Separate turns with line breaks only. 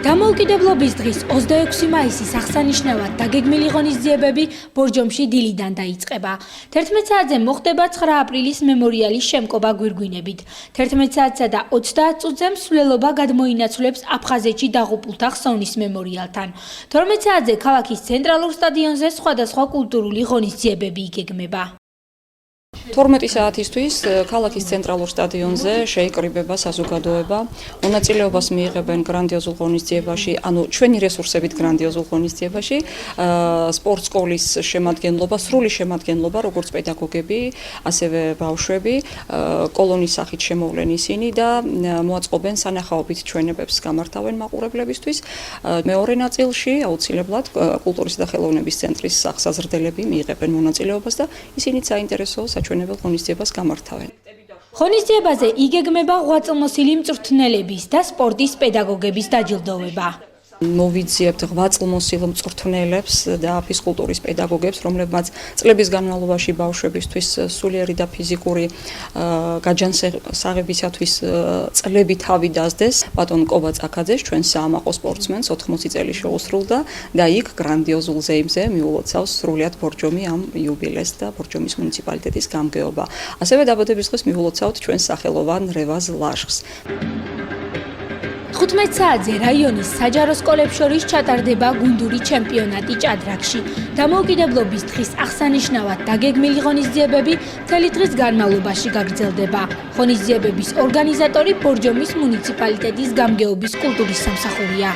დამოუკიდებლობის დღის 26 მაისის აღსანიშნავად დაგეგმილი ღონისძიებები ბორჯომში დილიდან დაიწყება. 11 საათზე მოხდება 9 აპრილის მემორიალის შემკობა გვირგვინებით. 11 საათსა და 30 წუთზე მსვლელობა გადმოინაცვლებს აფხაზეთში დაღუპულთა ხსოვნის მემორიალთან. 12 საათზე ქალაქის ცენტრალურ სტადიონზე სხვადასხვა კულტურული ღონისძიებები იგეგმება.
12 საათისთვის ქალაქის ცენტრალურ სტადიონზე შეიკრიბება საზოგადოება, მონაწილეობას მიიღებენ გრანდიოზულ ღონისძიებაში, ანუ ჩვენი რესურსებით გრანდიოზულ ღონისძიებაში, სპორტ სკოლის შემადგენლობა, სრული შემადგენლობა, როგორც პედაგოგები, ასევე ბავშვები, კოლონის სახით შემოვლენ ისინი და მოაწყობენ სანახაობით ჩვენებებს გამართავენ მაყურებლებისთვის. მეორე ნაწილში აუცილებლად კულტურის და ხელოვნების ცენტრის სახსაზრდელები მიიღებენ მონაწილეობას და ისინიც საინტერესო საჩვენებელ ღონისძიებას გამართავენ.
ღონისძიებაზე იგეგმება ღვაწლმოსილი მწვრთნელების და სპორტის პედაგოგების დაჯილდოვება.
მოვიძიებთ ღვაწლმოსილ მწვრთნელებს და ფიზკულტურის პედაგოგებს, რომლებმაც წლების განმავლობაში ბავშვებისთვის სულიერი და ფიზიკური გაჯანსაღებისათვის წლები თავი დასდეს. ბატონ კობა წაქაძეს, ჩვენ საამაყო სპორტსმენს 80 წელი შეუსრულდა და იქ გრანდიოზულ ზეიმზე მიულოცავს სრულიად ბორჯომი ამ იუბილეს და ბორჯომის მუნიციპალიტეტის გამგეობა. ასევე დაბადების დღეს მიულოცავთ ჩვენს სახელოვან რევაზ ლაშხს.
15 საათზე რაიონის საჯარო სკოლებს შორის ჩატარდება გუნდური ჩემპიონატი ჭადრაკში. დამოუკიდებლობის დღის აღსანიშნავად დაგეგმილი ღონისძიებები მთელი დღის განმავლობაში გაგრძელდება. ღონისძიებების ორგანიზატორი ბორჯომის მუნიციპალიტეტის გამგეობის კულტურის სამსახურია.